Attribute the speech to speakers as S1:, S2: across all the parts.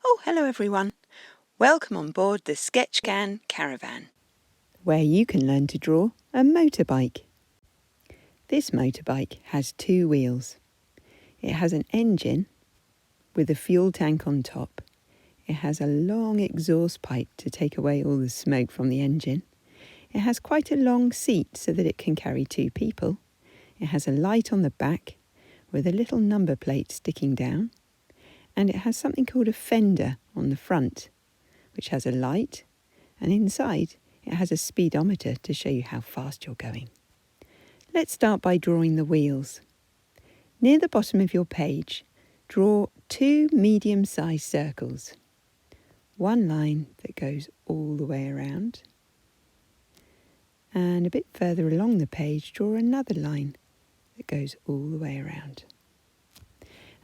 S1: Oh, hello everyone. Welcome on board the Sketchcan Caravan, where you can learn to draw a motorbike. This motorbike has two wheels. It has an engine with a fuel tank on top. It has a long exhaust pipe to take away all the smoke from the engine. It has quite a long seat so that it can carry two people. It has a light on the back with a little number plate sticking down. And it has something called a fender on the front, which has a light, and inside it has a speedometer to show you how fast you're going. Let's start by drawing the wheels. Near the bottom of your page, draw two medium-sized circles. One line that goes all the way around. And a bit further along the page, draw another line that goes all the way around.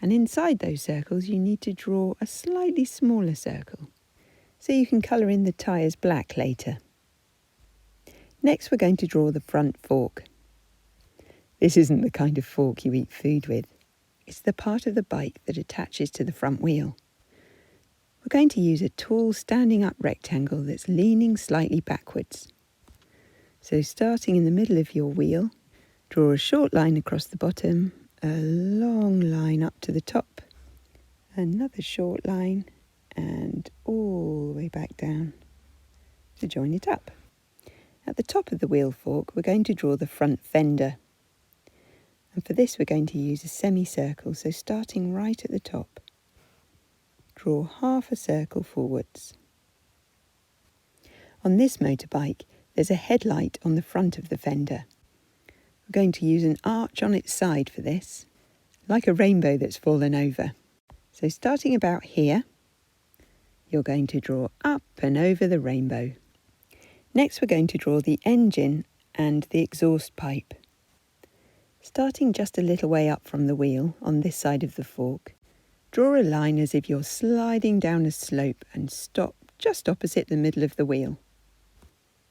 S1: And inside those circles, you need to draw a slightly smaller circle, so you can colour in the tyres black later. Next, we're going to draw the front fork. This isn't the kind of fork you eat food with. It's the part of the bike that attaches to the front wheel. We're going to use a tall standing up rectangle that's leaning slightly backwards. So starting in the middle of your wheel, draw a short line across the bottom, a long line up to the top, another short line, and all the way back down to join it up. At the top of the wheel fork, we're going to draw the front fender. And for this, we're going to use a semicircle, so starting right at the top, draw half a circle forwards. On this motorbike, there's a headlight on the front of the fender. We're going to use an arch on its side for this, like a rainbow that's fallen over. So starting about here, you're going to draw up and over the rainbow. Next, we're going to draw the engine and the exhaust pipe. Starting just a little way up from the wheel on this side of the fork, draw a line as if you're sliding down a slope and stop just opposite the middle of the wheel.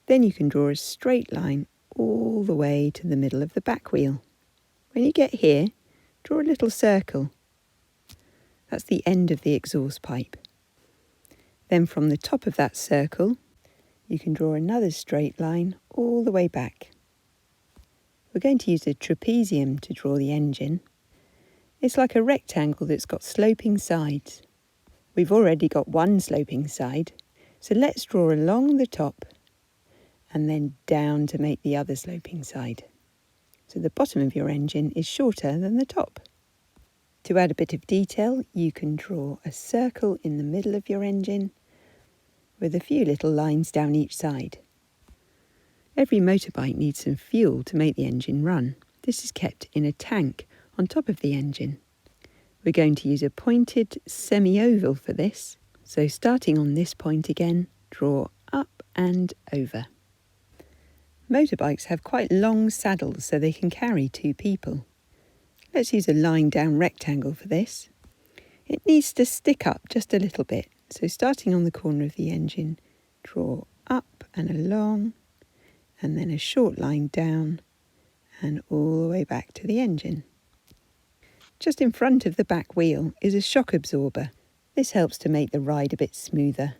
S1: Then you can draw a straight line all the way to the middle of the back wheel. When you get here, draw a little circle. That's the end of the exhaust pipe. Then from the top of that circle, you can draw another straight line all the way back. We're going to use a trapezium to draw the engine. It's like a rectangle that's got sloping sides. We've already got one sloping side, so let's draw along the top and then down to make the other sloping side. So the bottom of your engine is shorter than the top. To add a bit of detail, you can draw a circle in the middle of your engine with a few little lines down each side. Every motorbike needs some fuel to make the engine run. This is kept in a tank on top of the engine. We're going to use a pointed semi-oval for this. So starting on this point again, draw up and over. Motorbikes have quite long saddles so they can carry two people. Let's use a lying down rectangle for this. It needs to stick up just a little bit, so starting on the corner of the engine, draw up and along, and then a short line down and all the way back to the engine. Just in front of the back wheel is a shock absorber. This helps to make the ride a bit smoother,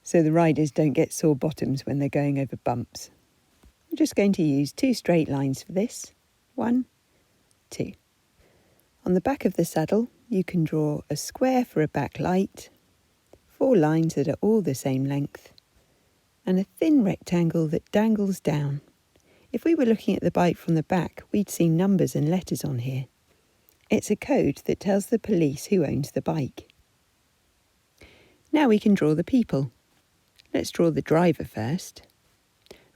S1: so the riders don't get sore bottoms when they're going over bumps. I'm just going to use two straight lines for this. 1, 2. On the back of the saddle, you can draw a square for a back light, 4 lines that are all the same length, and a thin rectangle that dangles down. If we were looking at the bike from the back, we'd see numbers and letters on here. It's a code that tells the police who owns the bike. Now we can draw the people. Let's draw the driver first.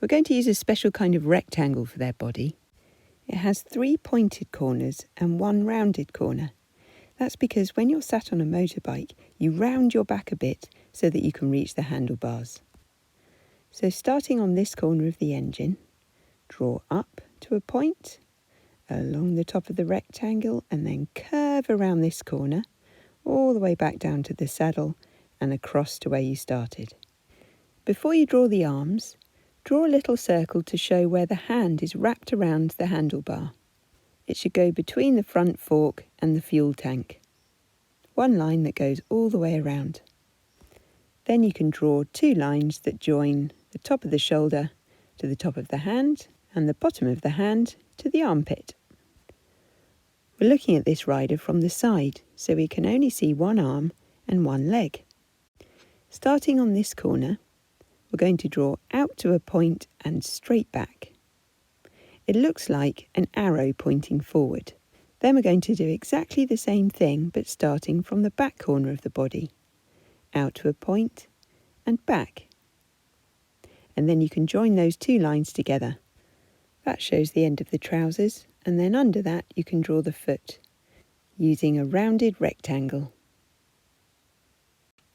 S1: We're going to use a special kind of rectangle for their body. It has 3 pointed corners and 1 rounded corner. That's because when you're sat on a motorbike, you round your back a bit so that you can reach the handlebars. So starting on this corner of the engine, draw up to a point, along the top of the rectangle, and then curve around this corner, all the way back down to the saddle and across to where you started. Before you draw the arms, draw a little circle to show where the hand is wrapped around the handlebar. It should go between the front fork and the fuel tank. one line that goes all the way around. Then you can draw 2 lines that join the top of the shoulder to the top of the hand and the bottom of the hand to the armpit. We're looking at this rider from the side, so we can only see one arm and one leg. Starting on this corner, we're going to draw out to a point and straight back. It looks like an arrow pointing forward. Then we're going to do exactly the same thing, but starting from the back corner of the body. Out to a point and back. And then you can join those 2 lines together. That shows the end of the trousers, and then under that you can draw the foot, using a rounded rectangle.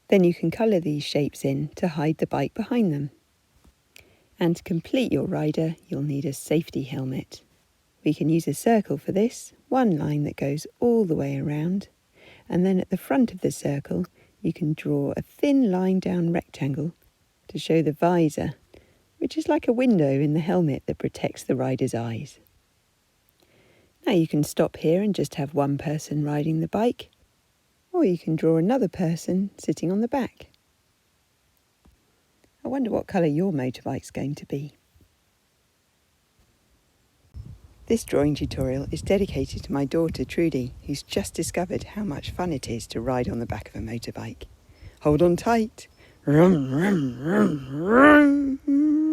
S1: Then you can colour these shapes in to hide the bike behind them. And to complete your rider, you'll need a safety helmet. We can use a circle for this, one line that goes all the way around, and then at the front of the circle you can draw a thin line down rectangle to show the visor, which is like a window in the helmet that protects the rider's eyes. Now you can stop here and just have one person riding the bike, or you can draw another person sitting on the back. I wonder what colour your motorbike's going to be. This drawing tutorial is dedicated to my daughter Trudy, who's just discovered how much fun it is to ride on the back of a motorbike. Hold on tight. Rum, rum, rum, rum.